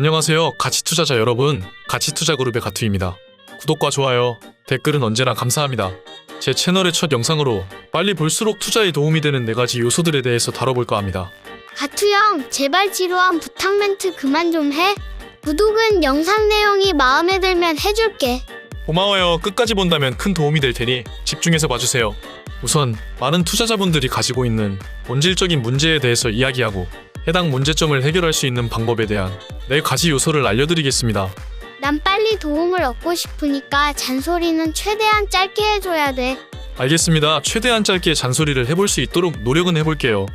안녕하세요 가치투자자 여러분, 가치투자그룹의 가투입니다. 구독과 좋아요, 댓글은 언제나 감사합니다. 제 채널의 첫 영상으로 빨리 볼수록 투자에 도움이 되는 4가지 요소들에 대해서 다뤄볼까 합니다. 가투형, 제발 지루한 부탁 멘트 그만 좀 해. 구독은 영상 내용이 마음에 들면 해줄게. 고마워요. 끝까지 본다면 큰 도움이 될 테니 집중해서 봐주세요. 우선 많은 투자자분들이 가지고 있는 본질적인 문제에 대해서 이야기하고 해당 문제점을 해결할 수 있는 방법에 대한 4가지 요소를 알려드리겠습니다. 난 빨리 도움을 얻고 싶으니까 잔소리는 최대한 짧게 해줘야 돼. 알겠습니다. 최대한 짧게 잔소리를 해볼 수 있도록 노력은 해볼게요.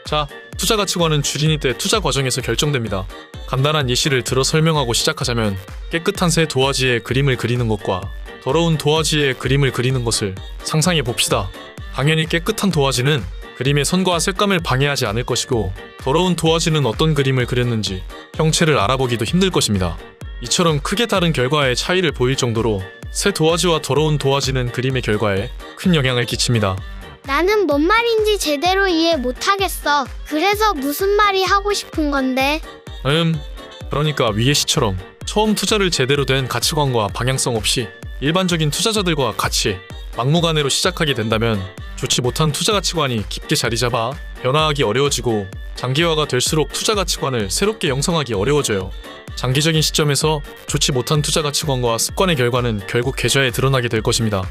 자, 투자 가치관은 주린이 때 투자 과정에서 결정됩니다. 간단한 예시를 들어 설명하고 시작하자면 깨끗한 새 도화지에 그림을 그리는 것과 더러운 도화지에 그림을 그리는 것을 상상해 봅시다. 당연히 깨끗한 도화지는 그림의 선과 색감을 방해하지 않을 것이고 더러운 도화지는 어떤 그림을 그렸는지 형체를 알아보기도 힘들 것입니다. 이처럼 크게 다른 결과의 차이를 보일 정도로 새 도화지와 더러운 도화지는 그림의 결과에 큰 영향을 끼칩니다. 나는 뭔 말인지 제대로 이해 못하겠어. 그래서 무슨 말이 하고 싶은 건데? 그러니까 위의 시처럼 처음 투자를 제대로 된 가치관과 방향성 없이 일반적인 투자자들과 같이 막무가내로 시작하게 된다면 좋지 못한 투자 가치관이 깊게 자리 잡아 변화하기 어려워지고 장기화가 될수록 투자 가치관을 새롭게 형성하기 어려워져요. 장기적인 시점에서 좋지 못한 투자 가치관과 습관의 결과는 결국 계좌에 드러나게 될 것입니다.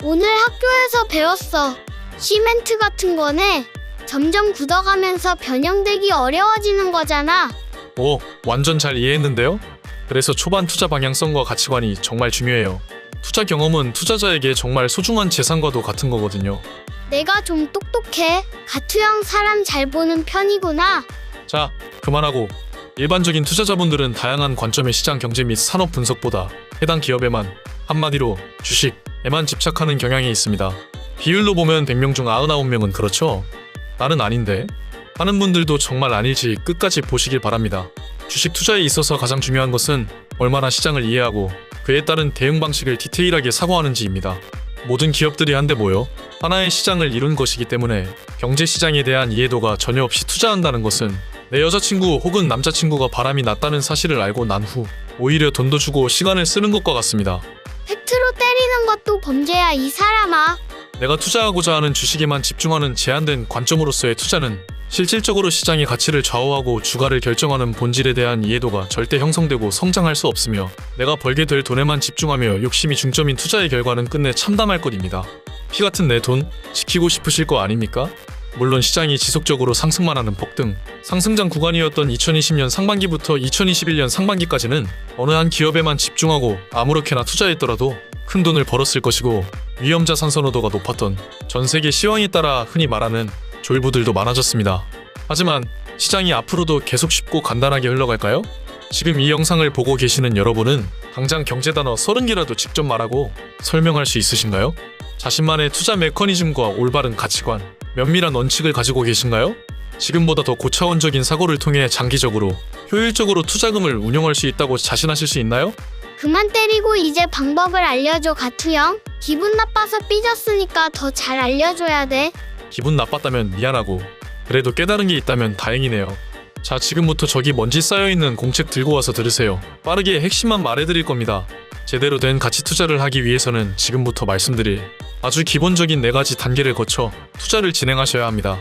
오늘 학교에서 배웠어. 시멘트 같은 거네. 점점 굳어가면서 변형되기 어려워지는 거잖아. 오, 완전 잘 이해했는데요? 그래서 초반 투자 방향성과 가치관이 정말 중요해요. 투자 경험은 투자자에게 정말 소중한 재산과도 같은 거거든요. 내가 좀 똑똑해. 가투형 사람 잘 보는 편이구나. 자, 그만하고 일반적인 투자자분들은 다양한 관점의 시장 경제 및 산업 분석보다 해당 기업에만, 한마디로 주식에만 집착하는 경향이 있습니다. 비율로 보면 100명 중 99명은 그렇죠? 나는 아닌데? 하는 분들도 정말 아닐지 끝까지 보시길 바랍니다. 주식 투자에 있어서 가장 중요한 것은 얼마나 시장을 이해하고 그에 따른 대응 방식을 디테일하게 사고하는지입니다. 모든 기업들이 한데 모여 하나의 시장을 이룬 것이기 때문에 경제 시장에 대한 이해도가 전혀 없이 투자한다는 것은 내 여자친구 혹은 남자친구가 바람이 났다는 사실을 알고 난 후 오히려 돈도 주고 시간을 쓰는 것과 같습니다. 팩트로 때리는 것도 범죄야, 이 사람아. 내가 투자하고자 하는 주식에만 집중하는 제한된 관점으로서의 투자는 실질적으로 시장의 가치를 좌우하고 주가를 결정하는 본질에 대한 이해도가 절대 형성되고 성장할 수 없으며 내가 벌게 될 돈에만 집중하며 욕심이 중점인 투자의 결과는 끝내 참담할 것입니다. 피 같은 내 돈 지키고 싶으실 거 아닙니까? 물론 시장이 지속적으로 상승만 하는 폭등, 상승장 구간이었던 2020년 상반기부터 2021년 상반기까지는 어느 한 기업에만 집중하고 아무렇게나 투자했더라도 큰 돈을 벌었을 것이고 위험자산 선호도가 높았던 전 세계 시황에 따라 흔히 말하는 졸부들도 많아졌습니다. 하지만 시장이 앞으로도 계속 쉽고 간단하게 흘러갈까요? 지금 이 영상을 보고 계시는 여러분은 당장 경제 단어 30개라도 직접 말하고 설명할 수 있으신가요? 자신만의 투자 메커니즘과 올바른 가치관, 면밀한 원칙을 가지고 계신가요? 지금보다 더 고차원적인 사고를 통해 장기적으로 효율적으로 투자금을 운용할 수 있다고 자신하실 수 있나요? 그만 때리고 이제 방법을 알려줘, 가투형. 기분 나빠서 삐졌으니까 더 잘 알려줘야 돼. 기분 나빴다면 미안하고 그래도 깨달은 게 있다면 다행이네요. 자, 지금부터 저기 먼지 쌓여있는 공책 들고 와서 들으세요. 빠르게 핵심만 말해드릴 겁니다. 제대로 된 가치 투자를 하기 위해서는 지금부터 말씀드릴 아주 기본적인 4가지 단계를 거쳐 투자를 진행하셔야 합니다.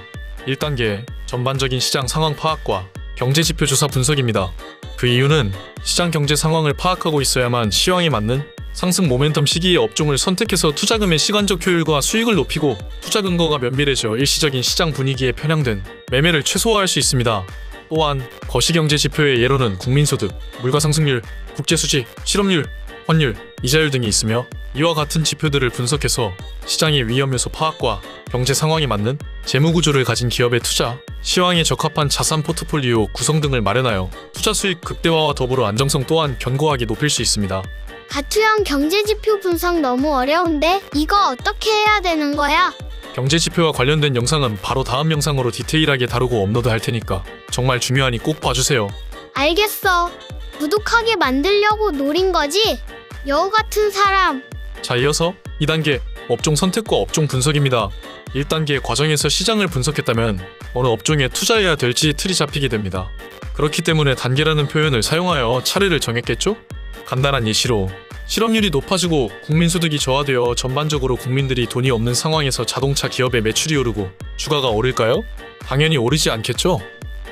1단계, 전반적인 시장 상황 파악과 경제지표 조사 분석입니다. 그 이유는 시장 경제 상황을 파악하고 있어야만 시황에 맞는 상승 모멘텀 시기의 업종을 선택해서 투자금의 시간적 효율과 수익을 높이고 투자 근거가 면밀해져 일시적인 시장 분위기에 편향된 매매를 최소화할 수 있습니다. 또한 거시경제 지표의 예로는 국민소득, 물가상승률, 국제수지, 실업률, 환율, 이자율 등이 있으며 이와 같은 지표들을 분석해서 시장의 위험 요소 파악과 경제 상황에 맞는 재무 구조를 가진 기업의 투자, 시황에 적합한 자산 포트폴리오 구성 등을 마련하여 투자 수익 극대화와 더불어 안정성 또한 견고하게 높일 수 있습니다. 가투형, 경제지표 분석 너무 어려운데? 이거 어떻게 해야 되는 거야? 경제지표와 관련된 영상은 바로 다음 영상으로 디테일하게 다루고 업로드 할 테니까 정말 중요하니 꼭 봐주세요. 알겠어. 구독하게 만들려고 노린 거지? 여우 같은 사람. 자, 이어서 2단계 업종 선택과 업종 분석입니다. 1단계 과정에서 시장을 분석했다면 어느 업종에 투자해야 될지 틀이 잡히게 됩니다. 그렇기 때문에 단계라는 표현을 사용하여 차례를 정했겠죠? 간단한 예시로 실업률이 높아지고 국민소득이 저하되어 전반적으로 국민들이 돈이 없는 상황에서 자동차 기업의 매출이 오르고 주가가 오를까요? 당연히 오르지 않겠죠?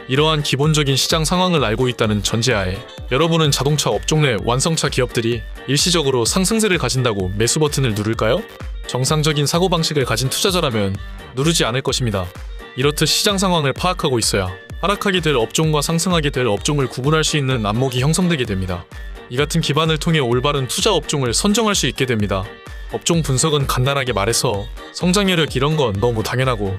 이러한 기본적인 시장 상황을 알고 있다는 전제하에 여러분은 자동차 업종 내 완성차 기업들이 일시적으로 상승세를 가진다고 매수 버튼을 누를까요? 정상적인 사고방식을 가진 투자자라면 누르지 않을 것입니다. 이렇듯 시장 상황을 파악하고 있어야 하락하게 될 업종과 상승하게 될 업종을 구분할 수 있는 안목이 형성되게 됩니다. 이 같은 기반을 통해 올바른 투자 업종을 선정할 수 있게 됩니다. 업종 분석은 간단하게 말해서 성장 여력 이런 건 너무 당연하고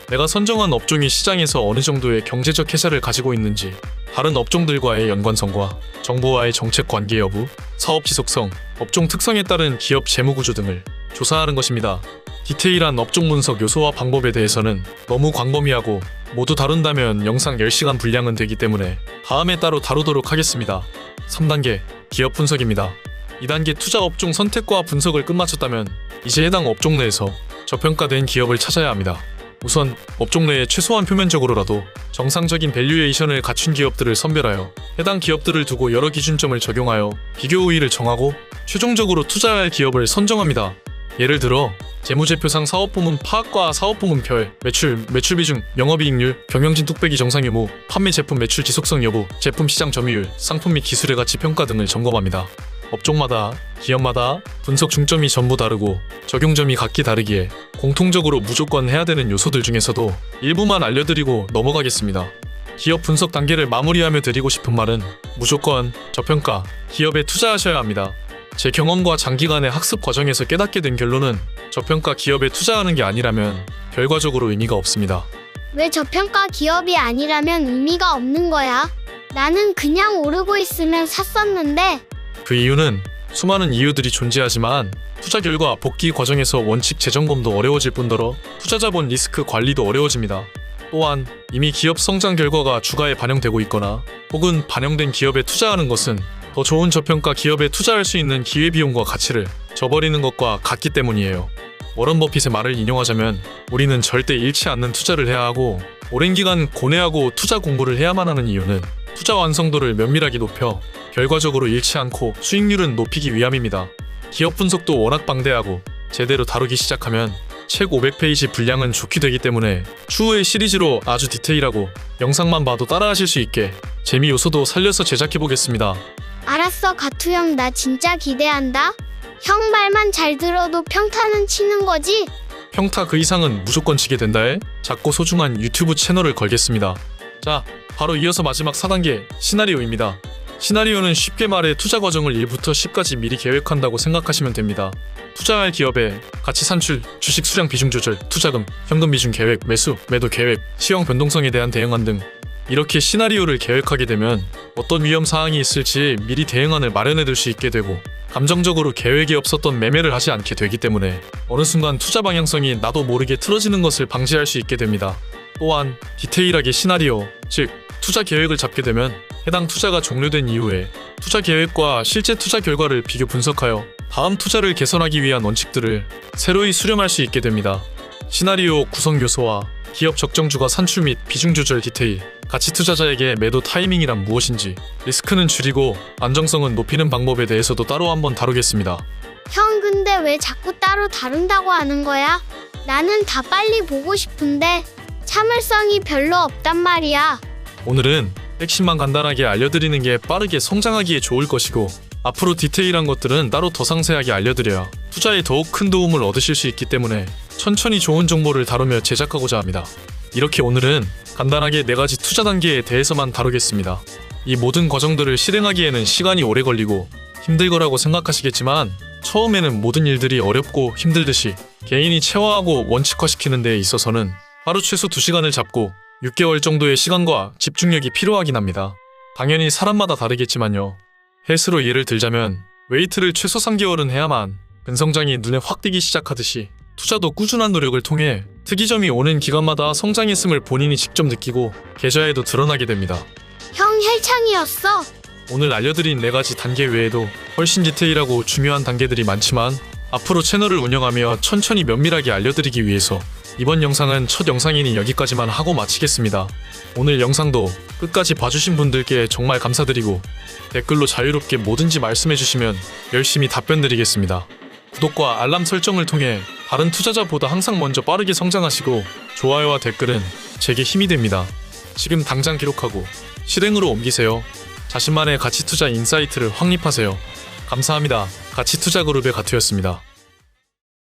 내가 선정한 업종이 시장에서 어느 정도의 경제적 혜자를 가지고 있는지, 다른 업종들과의 연관성과 정부와의 정책 관계 여부, 사업 지속성, 업종 특성에 따른 기업 재무 구조 등을 조사하는 것입니다. 디테일한 업종 분석 요소와 방법에 대해서는 너무 광범위하고 모두 다룬다면 영상 10시간 분량은 되기 때문에 다음에 따로 다루도록 하겠습니다. 3단계 기업 분석입니다. 2단계 투자 업종 선택과 분석을 끝마쳤다면 이제 해당 업종 내에서 저평가된 기업을 찾아야 합니다. 우선 업종 내에 최소한 표면적으로라도 정상적인 밸류에이션을 갖춘 기업들을 선별하여 해당 기업들을 두고 여러 기준점을 적용하여 비교 우위를 정하고 최종적으로 투자할 기업을 선정합니다. 예를 들어 재무제표상 사업부문 파악과 사업부문 별, 매출 비중, 영업이익률, 경영진 뚝배기 정상 유무, 판매 제품 매출 지속성 여부, 제품 시장 점유율, 상품 및 기술의 가치 평가 등을 점검합니다. 업종마다, 기업마다 분석 중점이 전부 다르고 적용점이 각기 다르기에 공통적으로 무조건 해야 되는 요소들 중에서도 일부만 알려드리고 넘어가겠습니다. 기업 분석 단계를 마무리하며 드리고 싶은 말은 무조건 저평가 기업에 투자하셔야 합니다. 제 경험과 장기간의 학습 과정에서 깨닫게 된 결론은 저평가 기업에 투자하는 게 아니라면 결과적으로 의미가 없습니다. 왜 저평가 기업이 아니라면 의미가 없는 거야? 나는 그냥 오르고 있으면 샀었는데. 그 이유는 수많은 이유들이 존재하지만 투자 결과 복귀 과정에서 원칙 재점검도 어려워질 뿐더러 투자자본 리스크 관리도 어려워집니다. 또한 이미 기업 성장 결과가 주가에 반영되고 있거나 혹은 반영된 기업에 투자하는 것은 더 좋은 저평가 기업에 투자할 수 있는 기회비용과 가치를 저버리는 것과 같기 때문이에요. 워런 버핏의 말을 인용하자면 우리는 절대 잃지 않는 투자를 해야 하고 오랜 기간 고뇌하고 투자 공부를 해야만 하는 이유는 투자 완성도를 면밀하게 높여 결과적으로 잃지 않고 수익률은 높이기 위함입니다. 기업 분석도 워낙 방대하고 제대로 다루기 시작하면 책 500페이지 분량은 좋게 되기 때문에 추후의 시리즈로 아주 디테일하고 영상만 봐도 따라하실 수 있게 재미 요소도 살려서 제작해보겠습니다. 알았어, 가투 형, 나 진짜 기대한다. 형 말만 잘 들어도 평타는 치는 거지? 평타 그 이상은 무조건 치게 된다에 작고 소중한 유튜브 채널을 걸겠습니다. 자, 바로 이어서 마지막 4단계 시나리오입니다. 시나리오는 쉽게 말해 투자 과정을 1부터 10까지 미리 계획한다고 생각하시면 됩니다. 투자할 기업의 가치 산출, 주식 수량 비중 조절, 투자금, 현금 비중 계획, 매수, 매도 계획, 시황 변동성에 대한 대응안 등 이렇게 시나리오를 계획하게 되면 어떤 위험 사항이 있을지 미리 대응안을 마련해둘 수 있게 되고 감정적으로 계획이 없었던 매매를 하지 않게 되기 때문에 어느 순간 투자 방향성이 나도 모르게 틀어지는 것을 방지할 수 있게 됩니다. 또한 디테일하게 시나리오, 즉 투자 계획을 잡게 되면 해당 투자가 종료된 이후에 투자 계획과 실제 투자 결과를 비교 분석하여 다음 투자를 개선하기 위한 원칙들을 새로이 수렴할 수 있게 됩니다. 시나리오 구성 요소와 기업 적정 주가 산출 및 비중 조절 디테일, 가치 투자자에게 매도 타이밍이란 무엇인지, 리스크는 줄이고 안정성은 높이는 방법에 대해서도 따로 한번 다루겠습니다. 형, 근데 왜 자꾸 따로 다룬다고 하는 거야? 나는 다 빨리 보고 싶은데 참을성이 별로 없단 말이야. 오늘은 핵심만 간단하게 알려드리는 게 빠르게 성장하기에 좋을 것이고 앞으로 디테일한 것들은 따로 더 상세하게 알려드려야 투자에 더욱 큰 도움을 얻으실 수 있기 때문에 천천히 좋은 정보를 다루며 제작하고자 합니다. 이렇게 오늘은 간단하게 4가지 투자 단계에 대해서만 다루겠습니다. 이 모든 과정들을 실행하기에는 시간이 오래 걸리고 힘들 거라고 생각하시겠지만 처음에는 모든 일들이 어렵고 힘들듯이 개인이 체화하고 원칙화시키는 데에 있어서는 하루 최소 2시간을 잡고 6개월 정도의 시간과 집중력이 필요하긴 합니다. 당연히 사람마다 다르겠지만요. 헬스로 예를 들자면 웨이트를 최소 3개월은 해야만 근성장이 눈에 확 띄기 시작하듯이 투자도 꾸준한 노력을 통해 특이점이 오는 기간마다 성장했음을 본인이 직접 느끼고 계좌에도 드러나게 됩니다. 형, 헬창이었어. 오늘 알려드린 4가지 단계 외에도 훨씬 디테일하고 중요한 단계들이 많지만 앞으로 채널을 운영하며 천천히 면밀하게 알려드리기 위해서 이번 영상은 첫 영상이니 여기까지만 하고 마치겠습니다. 오늘 영상도 끝까지 봐주신 분들께 정말 감사드리고 댓글로 자유롭게 뭐든지 말씀해주시면 열심히 답변 드리겠습니다. 구독과 알람 설정을 통해 다른 투자자보다 항상 먼저 빠르게 성장하시고 좋아요와 댓글은 제게 힘이 됩니다. 지금 당장 기록하고 실행으로 옮기세요. 자신만의 가치투자 인사이트를 확립하세요. 감사합니다. 가치투자그룹의 가투였습니다.